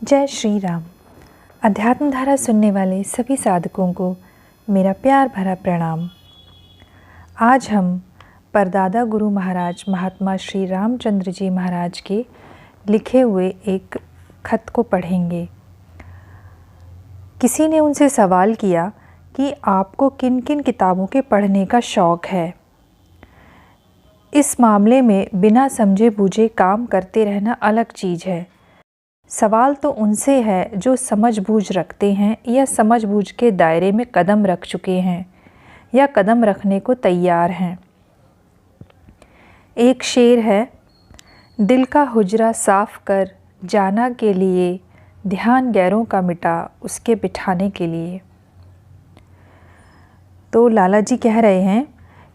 जय श्री राम। अध्यात्म धारा सुनने वाले सभी साधकों को मेरा प्यार भरा प्रणाम। आज हम परदादा गुरु महाराज महात्मा श्री रामचंद्र जी महाराज के लिखे हुए एक खत को पढ़ेंगे। किसी ने उनसे सवाल किया कि आपको किन किन किताबों के पढ़ने का शौक़ है। इस मामले में बिना समझे बूझे काम करते रहना अलग चीज़ है। सवाल तो उनसे है जो समझ-बूझ रखते हैं या समझ-बूझ के दायरे में कदम रख चुके हैं या कदम रखने को तैयार हैं। एक शेर है, दिल का हुजरा साफ कर जाना के लिए, ध्यान गैरों का मिटा उसके बिठाने के लिए। तो लाला जी कह रहे हैं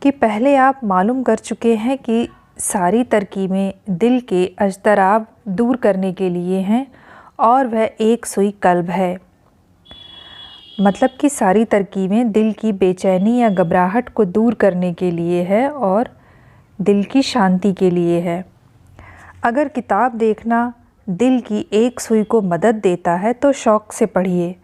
कि पहले आप मालूम कर चुके हैं कि सारी तरकीबें दिल के अजतराब दूर करने के लिए हैं और वह एक सुई कल्ब है। मतलब कि सारी तरकीबें दिल की बेचैनी या घबराहट को दूर करने के लिए है और दिल की शांति के लिए है। अगर किताब देखना दिल की एक सुई को मदद देता है तो शौक़ से पढ़िए,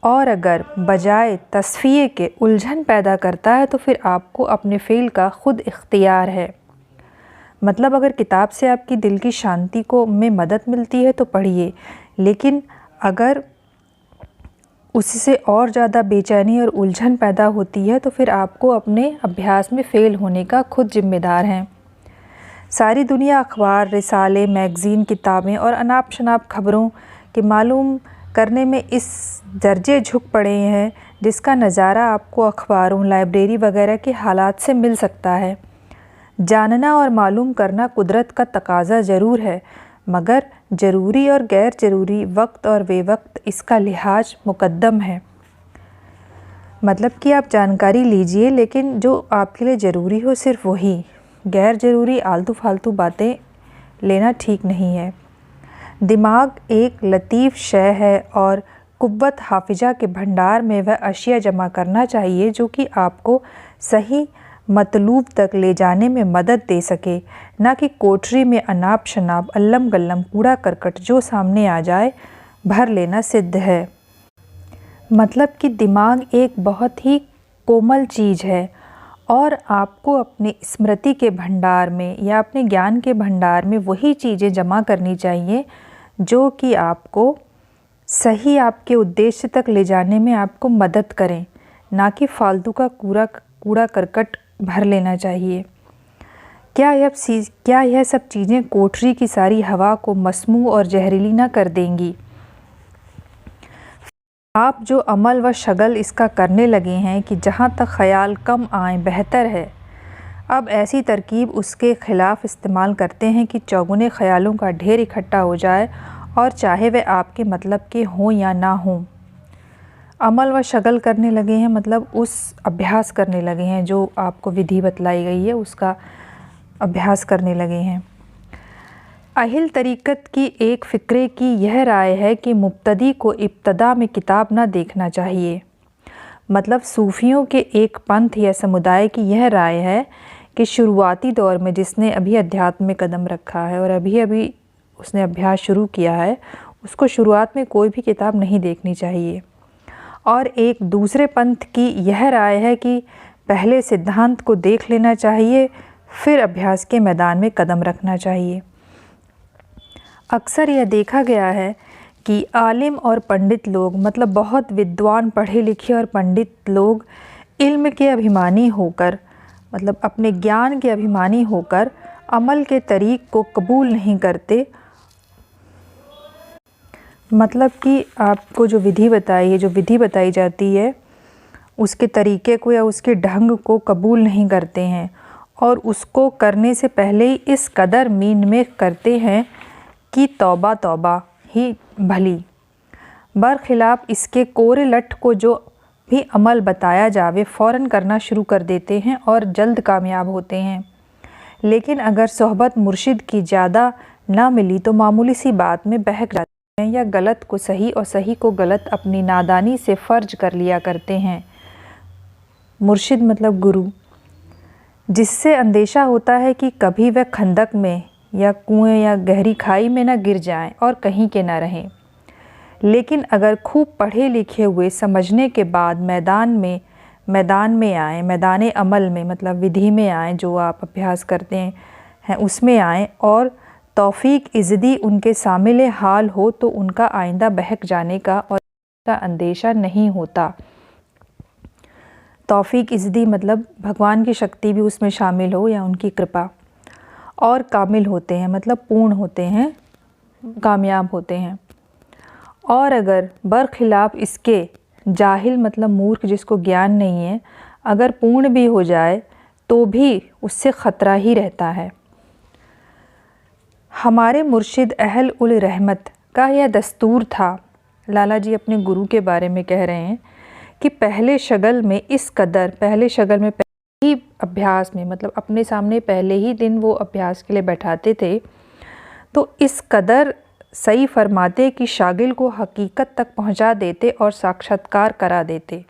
और अगर बजाय तस्फिये के उलझन पैदा करता है तो फिर आपको अपने फ़ेल का खुद इख्तियार है। मतलब अगर किताब से आपकी दिल की शांति को में मदद मिलती है तो पढ़िए, लेकिन अगर उससे और ज़्यादा बेचैनी और उलझन पैदा होती है तो फिर आपको अपने अभ्यास में फ़ेल होने का खुद जिम्मेदार हैं। सारी दुनिया अखबार, रिसाले, मैगज़ीन, किताबें और अनाप शनाप खबरों के मालूम करने में इस दर्जे झुक पड़े हैं जिसका नज़ारा आपको अखबारों, लाइब्रेरी वगैरह के हालात से मिल सकता है। जानना और मालूम करना कुदरत का तकाज़ा ज़रूर है, मगर ज़रूरी और गैर ज़रूरी वक्त और बेवक्त इसका लिहाज मुक़द्दम है। मतलब कि आप जानकारी लीजिए, लेकिन जो आपके लिए ज़रूरी हो सिर्फ़ वही, गैर ज़रूरी आलतू फालतू बातें लेना ठीक नहीं है। दिमाग एक लतीफ़ शय है और कुव्वत हाफिजा के भंडार में वह अशिया जमा करना चाहिए जो कि आपको सही मतलूब तक ले जाने में मदद दे सके, ना कि कोठरी में अनाप शनाप अल्लम गल्लम कूड़ा करकट जो सामने आ जाए भर लेना सिद्ध है। मतलब कि दिमाग एक बहुत ही कोमल चीज़ है और आपको अपने स्मृति के भंडार में या अपने ज्ञान के भंडार में वही चीज़ें जमा करनी चाहिए जो कि आपको सही आपके उद्देश्य तक ले जाने में आपको मदद करें, ना कि फालतू का कूड़ा करकट भर लेना चाहिए। क्या यह सब चीज़ें कोठरी की सारी हवा को मसमू और जहरीली ना कर देंगी? आप जो अमल व शगल इसका करने लगे हैं कि जहाँ तक ख़याल कम आए बेहतर है, अब ऐसी तरकीब उसके ख़िलाफ़ इस्तेमाल करते हैं कि चौगुने ख़यालों का ढेर इकट्ठा हो जाए और चाहे वह आपके मतलब के हों या ना हों। अमल व शगल करने लगे हैं मतलब उस अभ्यास करने लगे हैं जो आपको विधि बतलाई गई है, उसका अभ्यास करने लगे हैं। अहिल तरीक़त की एक फ़िक्रे की यह राय है कि मुब्तदी को इब्तदा में किताब ना देखना चाहिए। मतलब सूफ़ियों के एक पंथ या समुदाय की यह राय है कि शुरुआती दौर में जिसने अभी अध्यात्म में कदम रखा है और अभी उसने अभ्यास शुरू किया है, उसको शुरुआत में कोई भी किताब नहीं देखनी चाहिए। और एक दूसरे पंथ की यह राय है कि पहले सिद्धांत को देख लेना चाहिए, फिर अभ्यास के मैदान में कदम रखना चाहिए। अक्सर यह देखा गया है कि आलिम और पंडित लोग, मतलब बहुत विद्वान पढ़े लिखे और पंडित लोग, इल्म के अभिमानी होकर, मतलब अपने ज्ञान के अभिमानी होकर अमल के तरीक़ को कबूल नहीं करते। मतलब कि आपको जो विधि बताई जाती है उसके तरीक़े को या उसके ढंग को कबूल नहीं करते हैं और उसको करने से पहले ही इस कदर मीन में करते हैं कि तौबा तौबा ही भली। बरखिलाफ़ इसके कोरे लट को जो भी अमल बताया जावे फ़ौरन करना शुरू कर देते हैं और जल्द कामयाब होते हैं। लेकिन अगर सोहबत मुर्शिद की ज़्यादा ना मिली तो मामूली सी बात में बहक जाते हैं या गलत को सही और सही को गलत अपनी नादानी से फ़र्ज कर लिया करते हैं। मुर्शिद मतलब गुरु, जिससे अंदेशा होता है कि कभी वह खंदक में या कुएं या गहरी खाई में ना गिर जाएं और कहीं के ना रहें। लेकिन अगर खूब पढ़े लिखे हुए समझने के बाद मैदान में आए, मैदान अमल में मतलब विधि में आए, जो आप अभ्यास करते हैं उसमें आए और तौफीक इज़्ज़दी उनके शामिल हाल हो तो उनका आइंदा बहक जाने का और का अंदेशा नहीं होता। तौफीक इज़्ज़दी मतलब भगवान की शक्ति भी उसमें शामिल हो या उनकी कृपा, और कामिल होते हैं मतलब पूर्ण होते हैं, कामयाब होते हैं। और अगर बरखिलाफ़ इसके जाहिल मतलब मूर्ख जिसको ज्ञान नहीं है, अगर पूर्ण भी हो जाए तो भी उससे ख़तरा ही रहता है। हमारे मुर्शिद अहल उल रहमत का यह दस्तूर था, लाला जी अपने गुरु के बारे में कह रहे हैं कि पहले शगल में पहले ही अभ्यास में मतलब अपने सामने पहले ही दिन वो अभ्यास के लिए बैठाते थे तो इस कदर सही फरमाते कि शागिल को हकीकत तक पहुंचा देते और साक्षात्कार करा देते।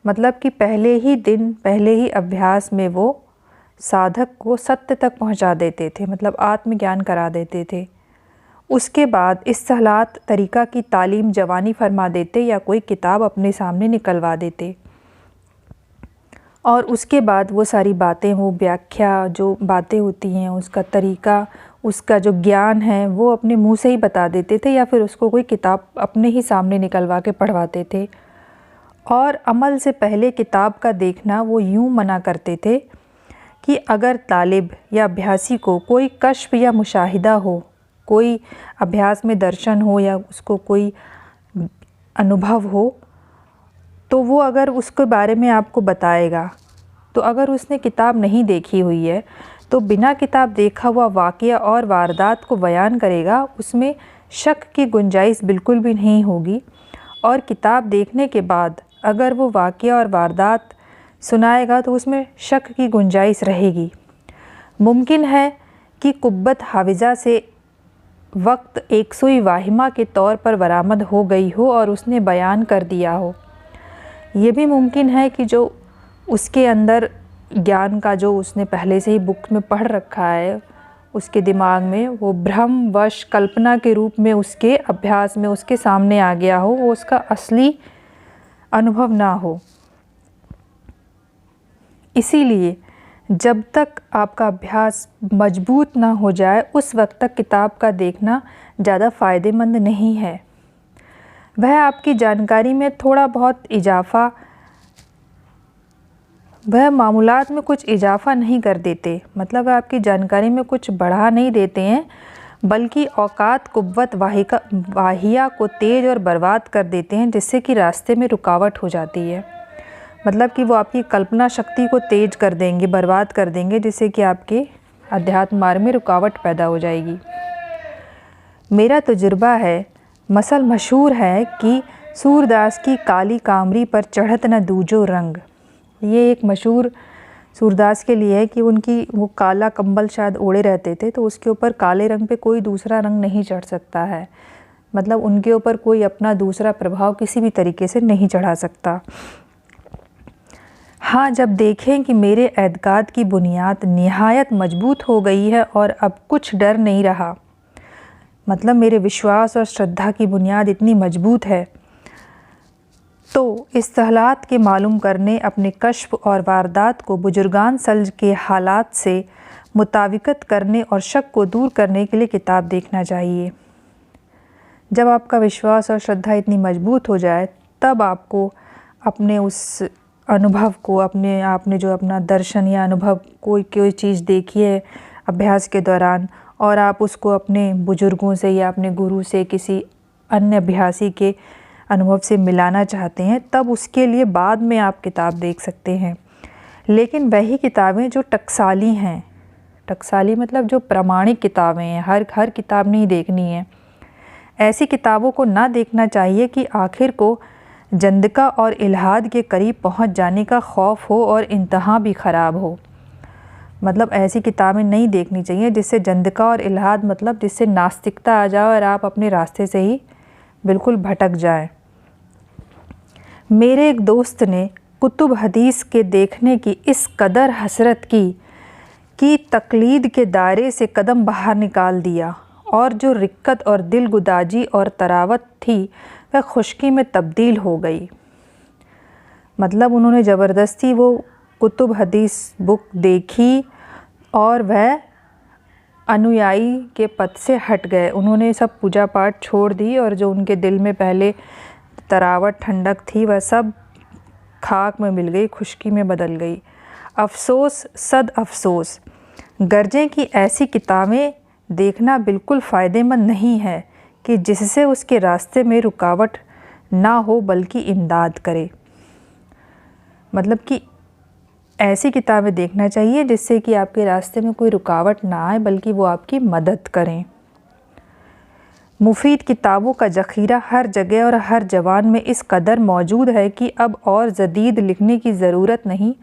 मतलब कि पहले ही अभ्यास में वो साधक को सत्य तक पहुंचा देते थे, मतलब आत्मज्ञान करा देते थे। उसके बाद इस सलात तरीक़ा की तालीम जवानी फरमा देते या कोई किताब अपने सामने निकलवा देते और उसके बाद वो सारी बातें, वो व्याख्या जो बातें होती हैं, उसका तरीक़ा, उसका जो ज्ञान है वो अपने मुंह से ही बता देते थे या फिर उसको कोई किताब अपने ही सामने निकलवा के पढ़वाते थे। और अमल से पहले किताब का देखना वो यूँ मना करते थे कि अगर तालिब या अभ्यासी को कोई कश्फ या मुशाहिदा हो, कोई अभ्यास में दर्शन हो या उसको कोई अनुभव हो तो वो अगर उसके बारे में आपको बताएगा, तो अगर उसने किताब नहीं देखी हुई है तो बिना किताब देखा हुआ वाक़या और वारदात को बयान करेगा, उसमें शक की गुंजाइश बिल्कुल भी नहीं होगी। और किताब देखने के बाद अगर वो वाक़या और वारदात सुनाएगा तो उसमें शक की गुंजाइश रहेगी। मुमकिन है कि कुब्बत हाविज़ा से वक्त एक सुई वाहिमा के तौर पर बरामद हो गई हो और उसने बयान कर दिया हो। ये भी मुमकिन है कि जो उसके अंदर ज्ञान का जो उसने पहले से ही बुक में पढ़ रखा है, उसके दिमाग में वो भ्रमवश कल्पना के रूप में उसके अभ्यास में उसके सामने आ गया हो, वो उसका असली अनुभव ना हो। इसीलिए जब तक आपका अभ्यास मजबूत ना हो जाए उस वक्त तक किताब का देखना ज़्यादा फ़ायदेमंद नहीं है। वह आपकी जानकारी में थोड़ा बहुत इजाफ़ा, वह मामूलात में कुछ इजाफ़ा नहीं कर देते, मतलब वह आपकी जानकारी में कुछ बढ़ा नहीं देते हैं, बल्कि औकात कुव्वत वाहिया को तेज़ और बर्बाद कर देते हैं, जिससे कि रास्ते में रुकावट हो जाती है। मतलब कि वो आपकी कल्पना शक्ति को तेज़ कर देंगे, बर्बाद कर देंगे, जिससे कि आपके अध्यात्म मार्ग में रुकावट पैदा हो जाएगी। मेरा तजुर्बा है, मसल मशहूर है कि सूरदास की काली कामरी पर चढ़त न दूजो रंग। ये एक मशहूर सूरदास के लिए है कि उनकी वो काला कंबल शायद ओढ़े रहते थे, तो उसके ऊपर काले रंग पे कोई दूसरा रंग नहीं चढ़ सकता है, मतलब उनके ऊपर कोई अपना दूसरा प्रभाव किसी भी तरीके से नहीं चढ़ा सकता। हाँ, जब देखें कि मेरे एतकाद की बुनियाद निहायत मजबूत हो गई है और अब कुछ डर नहीं रहा, मतलब मेरे विश्वास और श्रद्धा की बुनियाद इतनी मजबूत है, तो इस सलात के मालूम करने, अपने कश्फ और वारदात को बुजुर्गान सल्ज के हालात से मुताबिकत करने और शक को दूर करने के लिए किताब देखना चाहिए। जब आपका विश्वास और श्रद्धा इतनी मजबूत हो जाए तब आपको अपने उस अनुभव को, आपने जो अपना दर्शन या अनुभव कोई चीज़ देखी है अभ्यास के दौरान और आप उसको अपने बुजुर्गों से या अपने गुरु से, किसी अन्य अभ्यासी के अनुभव से मिलाना चाहते हैं, तब उसके लिए बाद में आप किताब देख सकते हैं। लेकिन वही किताबें जो टकसाली हैं, टकसाली मतलब जो प्रामाणिक किताबें हैं, हर किताब नहीं देखनी है। ऐसी किताबों को ना देखना चाहिए कि आखिर को जंदका और इल्हाद के करीब पहुंच जाने का खौफ हो और इंतहा भी ख़राब हो। मतलब ऐसी किताबें नहीं देखनी चाहिए जिससे जंदका और इल्हाद, मतलब जिससे नास्तिकता आ जाए और आप अपने रास्ते से ही बिल्कुल भटक जाएं। मेरे एक दोस्त ने कुतुब हदीस के देखने की इस कदर हसरत की कि तकलीद के दायरे से कदम बाहर निकाल दिया और जो रिक्कत और दिलगुदाजी और तरावत थी वह खुश्की में तब्दील हो गई। मतलब उन्होंने ज़बरदस्ती वो कुतुब हदीस बुक देखी और वह अनुयायी के पद से हट गए। उन्होंने सब पूजा पाठ छोड़ दी और जो उनके दिल में पहले तरावत ठंडक थी वह सब खाक में मिल गई, खुश्की में बदल गई। अफ़सोस सद अफ़सोस, गर्जें की ऐसी किताबें देखना बिल्कुल फ़ायदेमंद नहीं है कि जिससे उसके रास्ते में रुकावट ना हो बल्कि इमदाद करे। मतलब कि ऐसी किताबें देखना चाहिए जिससे कि आपके रास्ते में कोई रुकावट ना आए बल्कि वो आपकी मदद करें। मुफीद किताबों का ज़ख़ीरा हर जगह और हर ज़बान में इस कदर मौजूद है कि अब और जदीद लिखने की ज़रूरत नहीं,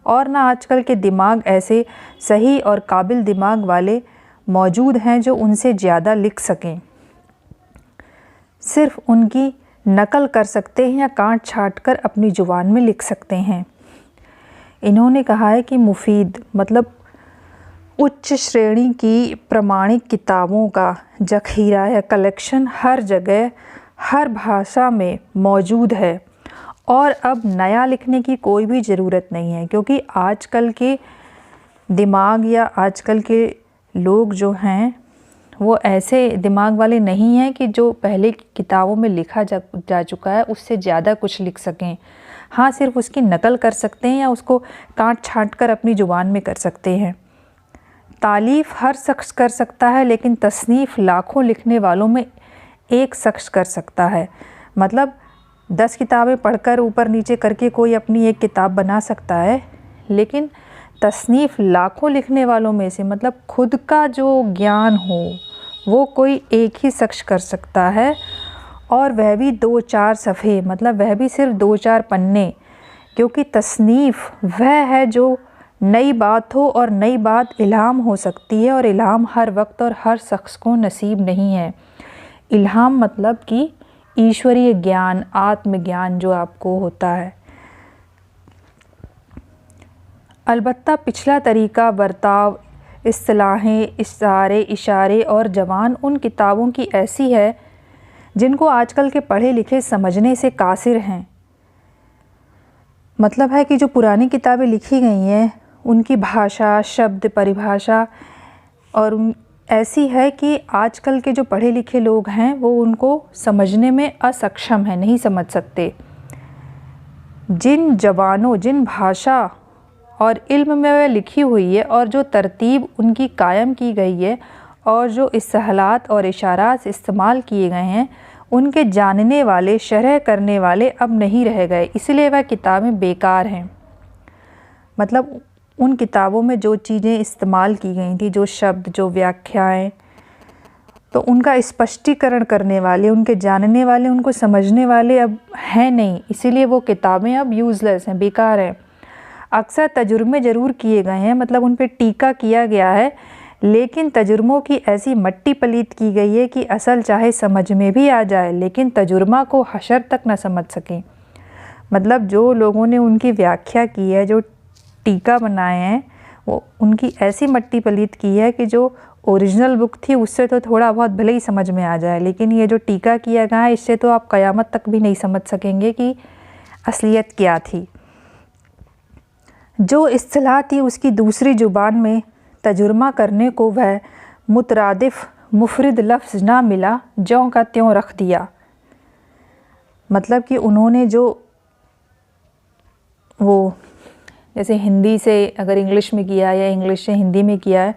और ना आजकल के दिमाग ऐसे सही और काबिल दिमाग वाले मौजूद हैं जो उनसे ज़्यादा लिख सकें। सिर्फ़ उनकी नकल कर सकते हैं या काट छाँट कर अपनी ज़ुबान में लिख सकते हैं। इन्होंने कहा है कि मुफीद मतलब उच्च श्रेणी की प्रमाणिक किताबों का ज़ख़ीरा या कलेक्शन हर जगह हर भाषा में मौजूद है, और अब नया लिखने की कोई भी ज़रूरत नहीं है, क्योंकि आजकल के दिमाग या आजकल के लोग जो हैं वो ऐसे दिमाग वाले नहीं हैं कि जो पहले की किताबों में लिखा जा चुका है उससे ज़्यादा कुछ लिख सकें। हाँ, सिर्फ़ उसकी नकल कर सकते हैं या उसको काट छाँट कर अपनी ज़ुबान में कर सकते हैं। तालीफ़ हर शख्स कर सकता है, लेकिन तसनीफ़ लाखों लिखने वालों में एक शख्स कर सकता है। मतलब 10 किताबें पढ़कर ऊपर नीचे करके कोई अपनी एक किताब बना सकता है, लेकिन तसनीफ़ लाखों लिखने वालों में से मतलब खुद का जो ज्ञान हो वो कोई एक ही शख्स कर सकता है, और वह भी 2-4 सफ़े, मतलब वह भी सिर्फ़ 2-4 पन्ने, क्योंकि तसनीफ़ वह है जो नई बात हो, और नई बात इल्हाम हो सकती है, और इल्हाम हर वक्त और हर शख्स को नसीब नहीं है। इल्हाम मतलब कि ईश्वरीय ज्ञान, आत्मज्ञान जो आपको होता है। अलबत्ता पिछला तरीक़ा, बर्ताव, इस्तिलाहें, इशारे और ज़बान उन किताबों की ऐसी है जिनको आजकल के पढ़े लिखे समझने से कासिर हैं। मतलब है कि जो पुरानी किताबें लिखी गई हैं उनकी भाषा, शब्द, परिभाषा और ऐसी है कि आजकल के जो पढ़े लिखे लोग हैं वो उनको समझने में असक्षम हैं, नहीं समझ सकते। जिन ज़बानों, जिन भाषा और इल्म में वह लिखी हुई है और जो तरतीब उनकी कायम की गई है और जो इस्तिलाहात और इशारात इस्तेमाल किए गए हैं, उनके जानने वाले, शरह करने वाले अब नहीं रह गए, इसलिए वह किताबें बेकार हैं। मतलब उन किताबों में जो चीज़ें इस्तेमाल की गई थी, जो शब्द, जो व्याख्याएं, तो उनका स्पष्टीकरण करने वाले, उनके जानने वाले, उनको समझने वाले अब हैं नहीं, इसीलिए वो किताबें अब यूज़लेस हैं, बेकार हैं। अक्सर तजुर्बे ज़रूर किए गए हैं, मतलब उन पर टीका किया गया है, लेकिन तजुर्बों की ऐसी मट्टी पलीत की गई है कि असल चाहे समझ में भी आ जाए लेकिन तजुर्बा को हशर तक न समझ सकें। मतलब जो लोगों ने उनकी व्याख्या की है, जो टीका बनाए हैं, वो उनकी ऐसी मट्टी पलीत की है कि जो ओरिजिनल बुक थी उससे तो थोड़ा बहुत भले ही समझ में आ जाए, लेकिन ये जो टीका किया गया है इससे तो आप क़यामत तक भी नहीं समझ सकेंगे कि असलियत क्या थी। जो इस्तिलाह थी उसकी दूसरी ज़ुबान में तजुर्मा करने को वह मुतरादिफ मुफरिद लफ्ज़ ना मिला, ज्यों का त्यों रख दिया। मतलब कि उन्होंने जो वो जैसे हिंदी से अगर इंग्लिश में किया या इंग्लिश से हिंदी में किया है,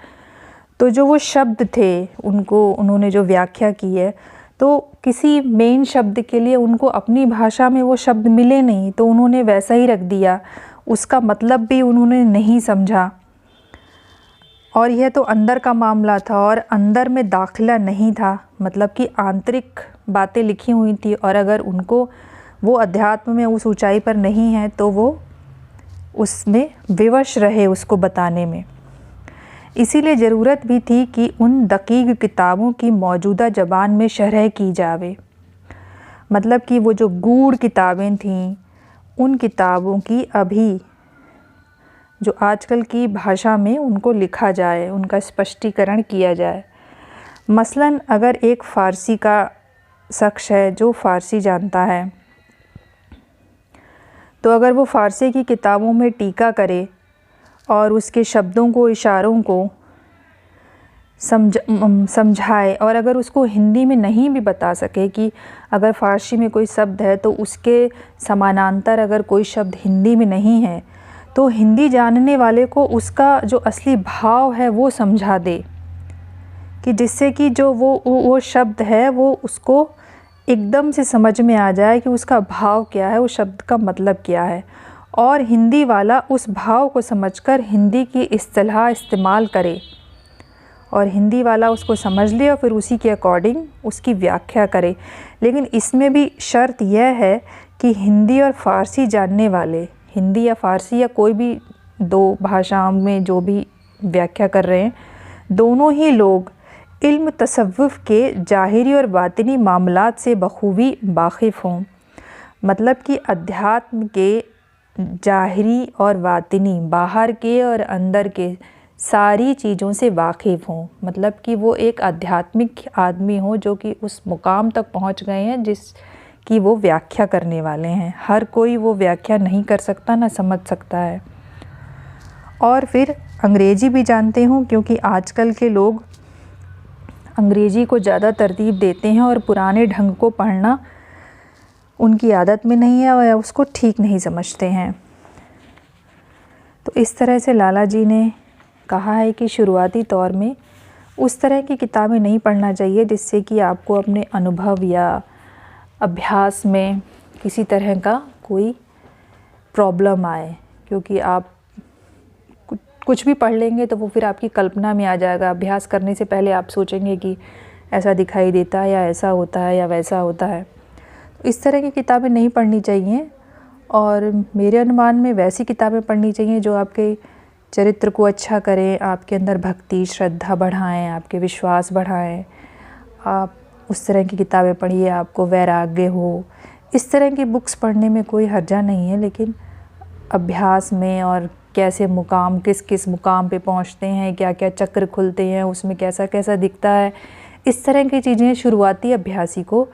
तो जो वो शब्द थे उन्होंने जो व्याख्या की है, तो किसी मेन शब्द के लिए उनको अपनी भाषा में वो शब्द मिले नहीं, तो उन्होंने वैसा ही रख दिया, उसका मतलब भी उन्होंने नहीं समझा। और यह तो अंदर का मामला था और अंदर में दाखिला नहीं था, मतलब कि आंतरिक बातें लिखी हुई थी, और अगर उनको वो अध्यात्म में उस ऊंचाई पर नहीं है तो वो उसमें विवश रहे उसको बताने में। इसीलिए ज़रूरत भी थी कि उन दकीक किताबों की मौजूदा ज़बान में शरह की जावे। मतलब कि वो जो गूढ़ किताबें थीं उन किताबों की अभी जो आजकल की भाषा में उनको लिखा जाए, उनका स्पष्टीकरण किया जाए। मसलन अगर एक फ़ारसी का शख्स है जो फ़ारसी जानता है, तो अगर वो फ़ारसी की किताबों में टीका करे और उसके शब्दों को, इशारों को समझाए, और अगर उसको हिंदी में नहीं भी बता सके कि अगर फ़ारसी में कोई शब्द है तो उसके समानांतर अगर कोई शब्द हिंदी में नहीं है, तो हिंदी जानने वाले को उसका जो असली भाव है वो समझा दे, कि जिससे कि जो वो शब्द है वो उसको एकदम से समझ में आ जाए कि उसका भाव क्या है, उस शब्द का मतलब क्या है, और हिंदी वाला उस भाव को समझकर हिंदी की इस्तिलाह इस्तेमाल करे और हिंदी वाला उसको समझ ले और फिर उसी के अकॉर्डिंग उसकी व्याख्या करे। लेकिन इसमें भी शर्त यह है कि हिंदी और फ़ारसी जानने वाले, हिंदी या फ़ारसी या कोई भी दो भाषाओं में जो भी व्याख्या कर रहे हैं, दोनों ही लोग इल्म तसव्वुफ़ के ज़ाहिरी और बातिनी मामलात से बखूबी वाकिफ़ हों। मतलब कि अध्यात्म के ज़ाहिरी और बातिनी, बाहर के और अंदर के सारी चीज़ों से वाकिफ़ हों। मतलब कि वो एक आध्यात्मिक आदमी हो जो कि उस मुकाम तक पहुंच गए हैं जिसकी वो व्याख्या करने वाले हैं। हर कोई वो व्याख्या नहीं कर सकता, ना समझ सकता है। और फिर अंग्रेज़ी भी जानते हों, क्योंकि आजकल के लोग अंग्रेज़ी को ज़्यादा तरतीब देते हैं और पुराने ढंग को पढ़ना उनकी आदत में नहीं है और उसको ठीक नहीं समझते हैं। तो इस तरह से लाला जी ने कहा है कि शुरुआती तौर में उस तरह की किताबें नहीं पढ़ना चाहिए जिससे कि आपको अपने अनुभव या अभ्यास में किसी तरह का कोई प्रॉब्लम आए, क्योंकि आप कुछ भी पढ़ लेंगे तो वो फिर आपकी कल्पना में आ जाएगा। अभ्यास करने से पहले आप सोचेंगे कि ऐसा दिखाई देता है या ऐसा होता है या वैसा होता है। इस तरह की किताबें नहीं पढ़नी चाहिए और मेरे अनुमान में वैसी किताबें पढ़नी चाहिए जो आपके चरित्र को अच्छा करें, आपके अंदर भक्ति श्रद्धा बढ़ाएं, आपके विश्वास बढ़ाएं। आप उस तरह की किताबें पढ़िए, आपको वैराग्य हो। इस तरह की बुक्स पढ़ने में कोई हर्जा नहीं है, लेकिन अभ्यास में और कैसे मुकाम, किस किस मुकाम पे पहुंचते हैं, क्या क्या चक्र खुलते हैं, उसमें कैसा कैसा दिखता है, इस तरह की चीज़ें शुरुआती अभ्यासी को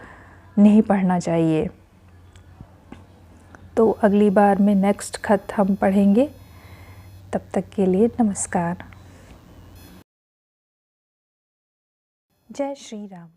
नहीं पढ़ना चाहिए। तो अगली बार में नेक्स्ट खत हम पढ़ेंगे। तब तक के लिए नमस्कार। जय श्री राम।